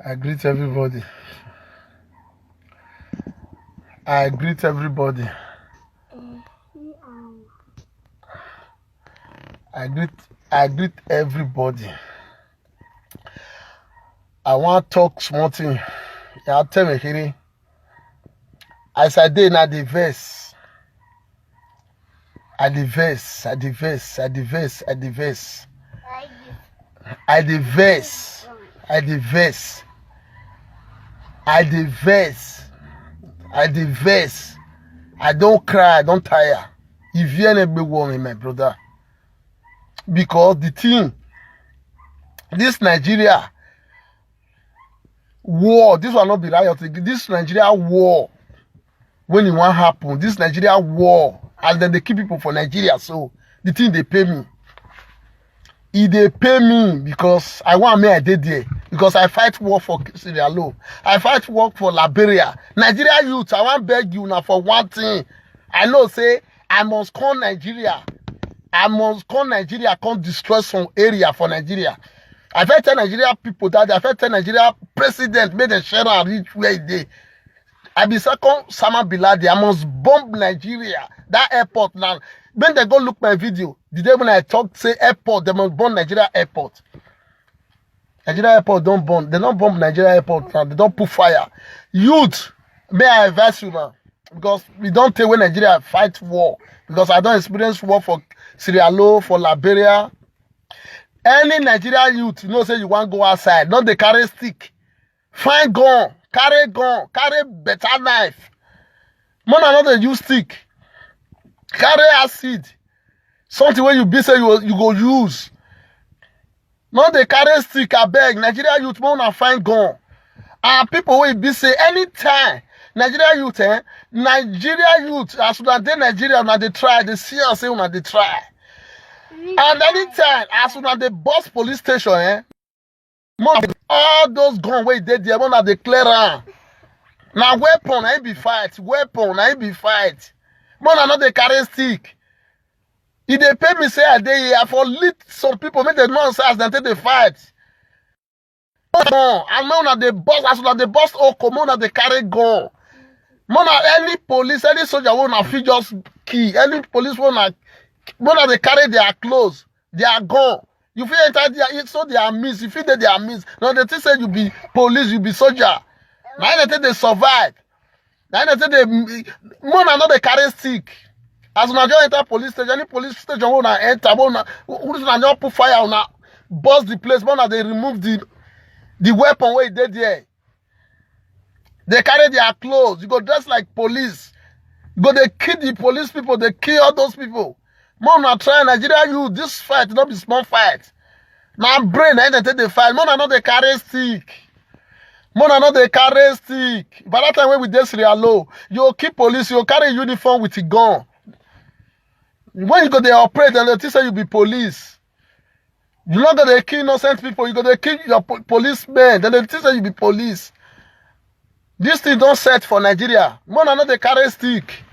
I greet everybody. I greet everybody. I greet everybody. I want to talk something. Y'all tell me here. As I did na the verse. I the verse. I don't cry, I don't tire. If you ain't big woman, my brother. Because the thing, this Nigeria war, this will not be riot. This Nigeria war, when it won't happen, this Nigeria war, and then they keep people for Nigeria, so the thing they pay me. They pay me because I want me I did there. Because I fight war for Sierra Leone. I fight war for Liberia. Nigeria youth, I want beg you now for one thing. I know say I must call Nigeria. I must call Nigeria, come destroy some area for Nigeria. I first tell Nigeria people that I first tell Nigeria president made a share and reach where he did. I be second Sama Biladi. I must bomb Nigeria. That airport now. When they go look my video, the day when I talk say airport, they must bomb Nigeria airport. Nigeria airport don't bomb. They don't bomb Nigeria airport now. They don't put fire. Youth, may I advise you now? Because we don't take when Nigeria fight war. Because I don't experience war for Sierra Leone, for Liberia. Any Nigerian youth, you know, say you want to go outside. Not they carry stick. Find gun. Carry better knife. Man, not they use stick. Carry acid. Something where you be say you go use. Not they carry stick, I beg. Nigeria youth man find gun. And people will be say anytime. Nigeria youth, as soon as they Nigeria, when they try, they see us say when they try. And anytime, as soon as they bust police station, all those guns where they there, when they clear on. Now weapon, I be fight. Weapon, I be fight. Man, I know they carry stick. If they pay me, say they for lead some people, make them know as they fight. And man, they bust, as soon as they bust Oko, man, they carry gun. Man, any police, any soldier wanna feel just key. Any police wanna they carry their clothes, their gun. You feel enter there, so they are miss. You feel that they are miss. Now they think say you be police, you be soldier. Now they think they survive. Now they think they man, I know they carry stick. As soon as you enter police station, any police station wanna enter, wanna just put fire on now, bust the place, man, they remove the weapon where they there. They carry their clothes. You go dress like police. You go they kill the police people. They kill all those people. Man, I try Nigeria. You this fight not be small fight. Now brain, I take the fight. Man, I know they carry stick. Man, I know they carry stick. By that time when we dey Sierra Leone, you keep police. You carry uniform with a gun. When you go they operate, and they think say you be police. You not go they kill innocent people. You go they kill your policemen. Then they think say you be police. This thing don't set for Nigeria. Man, I know they carry stick.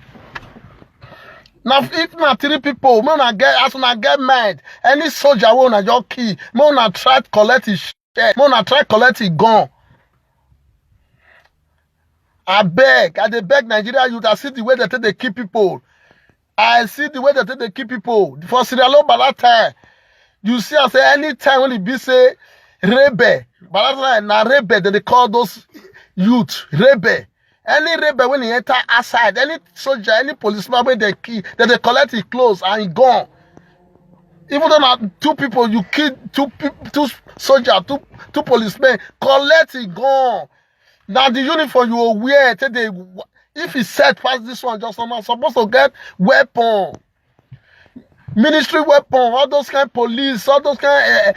Now, if not 3 people, man, as soon as I get mad, any soldier wanna just kill. Man, I try to collect his shit. Man, I try to collect his gun. I beg Nigeria youth. I see the way that they keep people. I see the way that they keep people. For Sierra Leone, by that time, you see, I say anytime when it be say rebel, by that time, now rebel, they call those youth rebel. Any rebel when he enter outside, any soldier, any policeman when they kill, then they collect his clothes and he gone. Even though now 2 people you kill, 2 soldiers, 2 policemen, collect his gone. Now the uniform you will wear, if he set past this one, just someone supposed to get weapon. Military weapon, all those kind of police, all those kind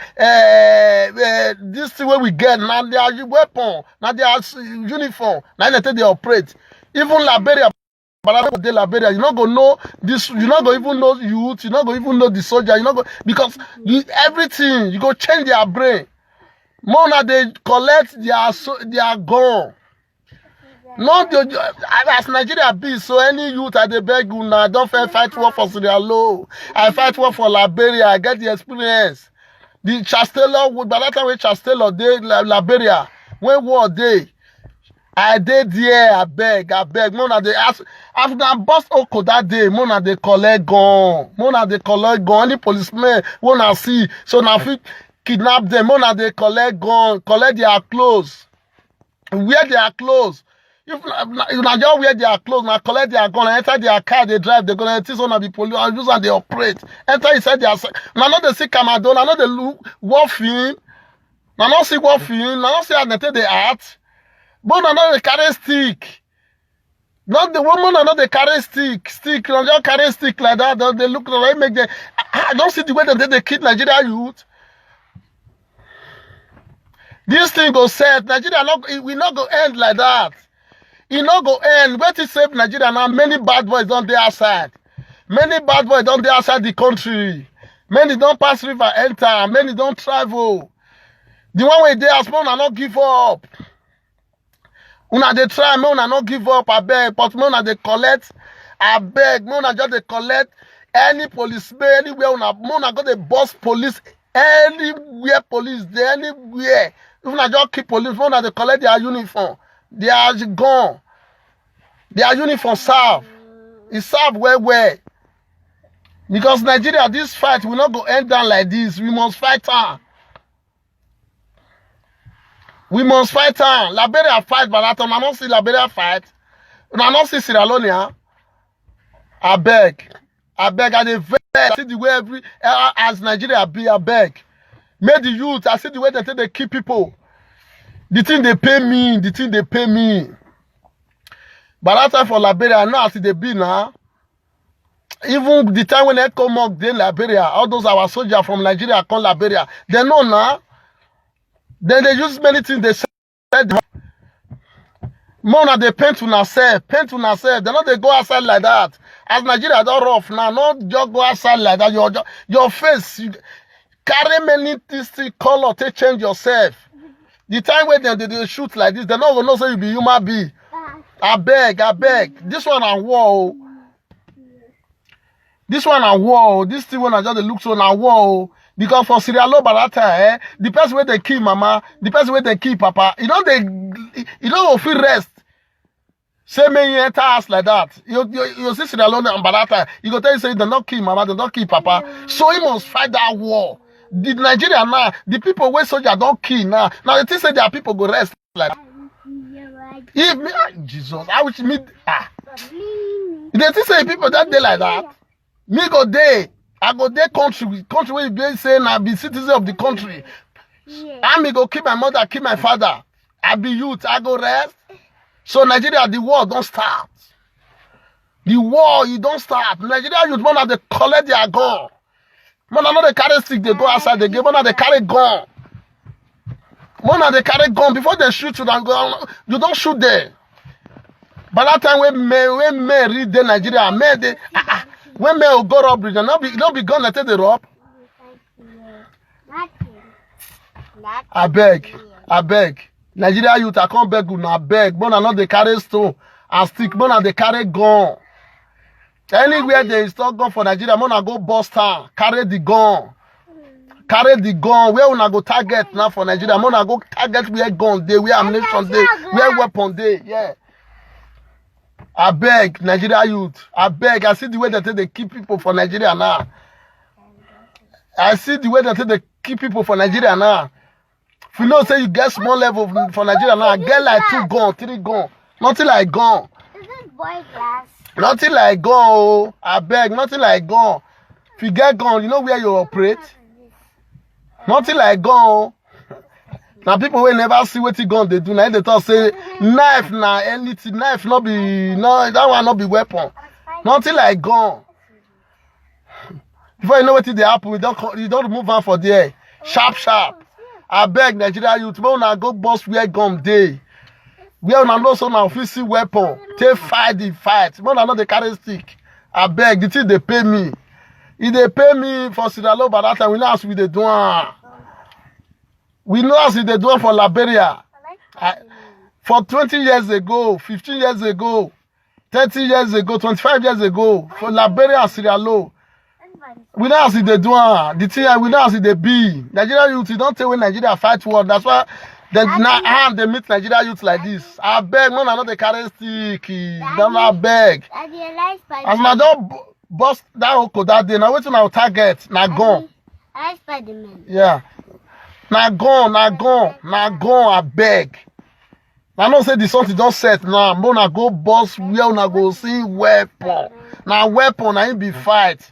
this thing where we get, now they are weapon, now they are uniform, now they operate. Even Liberia, but Liberia, you're not gonna know this, you're not gonna even know youth, you're not gonna even know the soldier, you're not gonna, because everything, you go change their brain. More now they collect their gun. Not as Nigeria be, so any youth at the beg you now, don't fight war for Sierra Leone. I fight war for Liberia, I get the experience. The Chancellor would, by that time when Chancellor did Liberia, when war dey. I did there, I beg. Mona they ask after I bust Oko that day, Mona they collect gun. Any policeman wanna see. So now if kidnap them, Mona they collect gun, collect their clothes. Wear their clothes. If not just wear their clothes, now collect their gun, enter their car, they drive, they're gonna teach one of the police and use and they operate. Enter inside their now not they see Camadon, now not they look warfing, now not see warfing, now not see how they take the art. But not they carry stick. Not the woman, not they carry stick. Not just carry stick like that. They look like make them. I don't see the way that they kill Nigeria youth. This thing go set. Nigeria we not go end like that. It not go end. Where to save Nigeria now? Many bad boys on the outside. Many bad boys on the outside the country. Many don't pass river enter. Many don't travel. The one way they are small and not give up. Una dey try, me una not give up, I beg. But me una dey collect, I beg. Me una just dey collect any policeman anywhere. Me una go dey boss police anywhere. Police there anywhere. If una just keep police, me una dey collect their uniform. They are gone. Their uniform serve. It serve well. Because Nigeria, this fight will not go end down like this. We must fight on. We must fight on. Liberia fight, but I don't see Liberia fight. I don't see Sierra Leone. I beg. I dey vex. See the way as Nigeria be, I beg. Make the youth, I see the way they keep people. The thing they pay me. But that time for Liberia, I know I see they be now. Even the time when they come up, they Liberia, all those our soldiers from Nigeria come Liberia, they know now. Then they use many things they said. Mona they paint on ourselves. They not they go outside like that. As Nigeria don't rough now, not just go outside like that. Your face, you carry many things color to change yourself. The time when they shoot like this, they not gonna know say you be human being. I beg. This one a war. This thing when I just look so na war. Because for Sierra Leone, Barata, the person where they kill mama, the person where they kill papa, you don't feel rest. Say me you enter house like that. You see Sierra Leone and Barata, you go tell you say they don't kill mama, they don't kill papa. So he must fight that war. The Nigeria now, the people where soldier don't kill now. Now they think say their people go rest like that. Jesus, I wish me They think say people that day like that. Me go day. I go there country where you say I be citizen of the country. I me go keep my mother, keep my father. I be youth, I go rest. So Nigeria, the war don't start. The war, you don't start. Nigeria youth, man, they collect their gun. Man, not they carry stick, they go outside the game. Man, they carry gun. Man, they carry gun. Before they shoot you, you don't shoot there. By that time, when men read the Nigeria, men they when men go robbery, they not be gone until they rob. I beg. Nigeria youth, I can't beg you, I beg. But not they carry stone and stick, but they carry gun. Anywhere they install gun for Nigeria, man, go bust town, carry the gun. Where una go target now for Nigeria? Man, go target where gun day, where ammunition day, where weapon day, yeah. I beg, Nigeria youth. I beg. I see the way that they keep people for Nigeria now. If you know, say you get small level for Nigeria now, get like 2 guns, 3 guns. Nothing like gun. Is this boy glass? Nothing like gun, oh. I beg, nothing like gun. If you get gun, you know where you operate? Nothing like gun, oh. Now people will never see what gun they do. Now they talk say knife now anything. Knife not be that one not be weapon. Nothing like gun. Before you know what they happen, you don't move on for there. Sharp. I beg Nigeria youth, when I go boss where gun day. Where una know so now if see weapon, take fight the fight. When I know they carry stick. I beg the thing they pay me. If they pay me for Sierra Leone, by that time we know how they do. We know as they do it for Liberia. For 20 years ago, 15 years ago, 30 years ago, 25 years ago, for Liberia and Sierra Leone. We know as they do it. The thing we know as they be. Nigeria youth, you don't tell when Nigeria fight war. That's why Then now they meet Nigeria youth like this. I beg, man, I know they carry stick. Them I beg. As I don't bust that oko that day, now waiting our target, now gone. I Spider-Man. Yeah. Now gone, I beg. I know say the something don't set now. I'm gonna go bust where una go see weapon. Now weapon, I ain't be fight.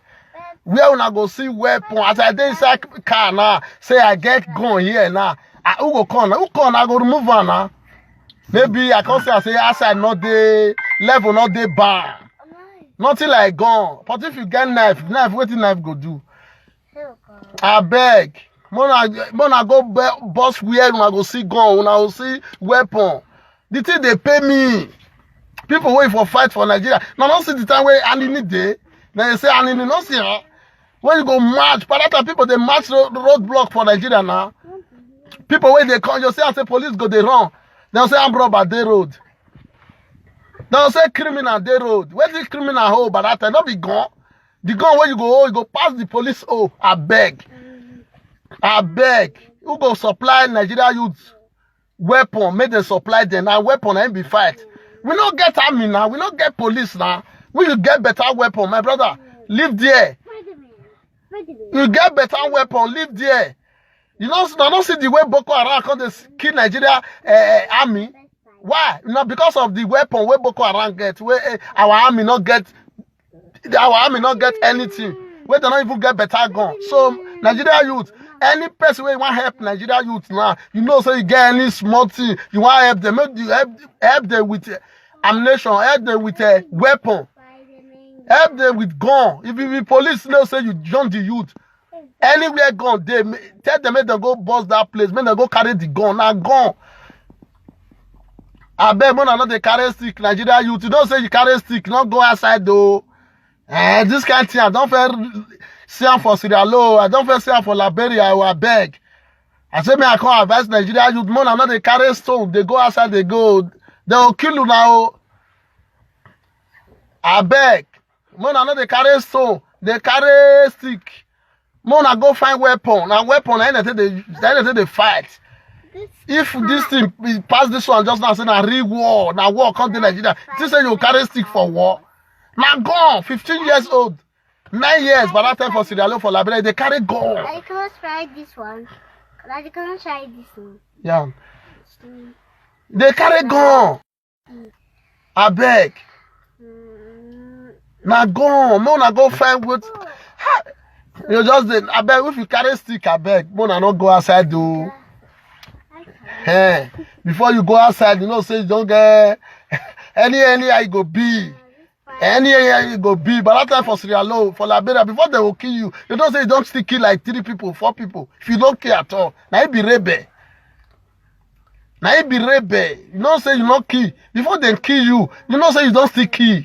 Where una go see weapon? As I dey inside car now, say I get gun here now. Who go come? Who come? I go remove one now. Maybe I can say outside not the level, not the bar. Nothing like gun. But if you get knife, what the knife go do? I beg. Mona go bust where una go see gun, una go see weapon. The thing they pay me. People wait for fight for Nigeria. Now don't see the time where Anini day. Then they say Anini no see her. When you go march, but that people they march roadblock for Nigeria now. People when they come, you say police go they run. They'll say I'm robber they road. They'll say criminal they road. Where the criminal hold by that time? Not be gone. The gun where you go pass the police. Oh, I beg. Who go supply Nigeria youth weapon? Make them supply them. Now weapon ain't be fight. We don't get army now. We don't get police now. We will get better weapon, my brother. Live there. You get better weapon. Live there. You know, I don't see the way Boko Haram come to kill Nigeria army. Why? No, because of the weapon where Boko Haram get. Where our army not get anything. Where they don't even get better gun. So Nigeria youth, any person where you want help Nigeria youth now, you know, so you get any small thing, you want to help them. You help them with ammunition, help them with a weapon, help them with gun. If you be police, now say you join the youth. Anywhere gun, they tell them make them go bust that place, make them go carry the gun. Now gun. I bet when I know they carry stick, Nigeria youth. You don't say you carry stick, not go outside though. This kind of thing, I don't feel see am for Sierra Leone, I don't feel see am for Liberia, I beg. I say me I can't advise Nigeria youth, man, I know they carry stone, they go outside, they will kill you now. I beg. Man, I know they carry stone, they carry stick. Man, I go find weapon. Now weapon, I ain't they fight. If this thing pass this one just now, say na real war, now war come to Nigeria. This say you carry stick for war. Now gone, 15 years old, 9 years, by that time for Sierra Leone, for Liberia, they carry gun. I can't try this one. I can't try this one. Yeah. They carry gun. I beg. Now gone, man, I go find what. You just did. I beg, if you carry stick, I beg, man, I not go outside do. Hey, before you go outside, you know, say you don't get any I go be. Any you go be, but that time for Sierra Leone, for Liberia, before they will kill you, you don't say you don't still kill like 3 people, 4 people. If you don't care at all, now it be rebel. Now it be rebel. You don't say you not kill. Before they kill you, you don't say you don't still kill.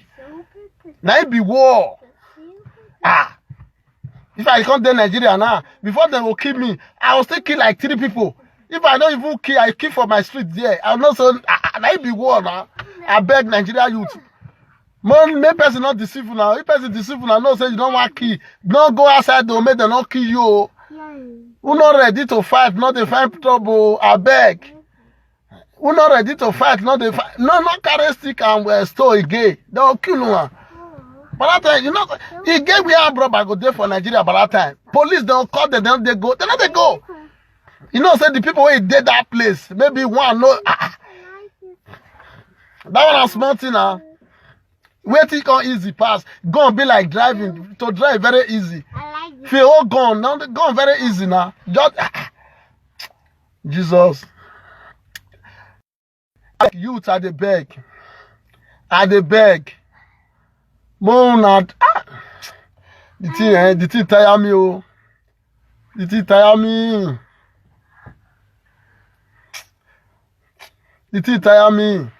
Now it be war. If I come to Nigeria now, before they will kill me, I will still kill like 3 people. If I don't even kill, I kill for my street there. I know so now it be war now. I beg Nigeria youth. Man, make person not deceive you now. If person deceive you now, no say you don't want kill. Don't go outside to make them not kill you. Who not ready to fight, not to find trouble. I beg. Who not ready to fight, not to fight. No, not carry stick and store again. They will kill you. But that time, you know, he gave me a brother go there for Nigeria by that time. Police don't call them, then they go. Then they go. You know, say the people who did that place, maybe one no. That one a small thing now. Waiting on easy pass. Gone be like driving. To drive very easy. I like this. Feel all gone. Now gone very easy now. Just Jesus. Youth at the beg. At the beg. Moon at the thing tire me. Oh. The thing tire me. The thing tire me.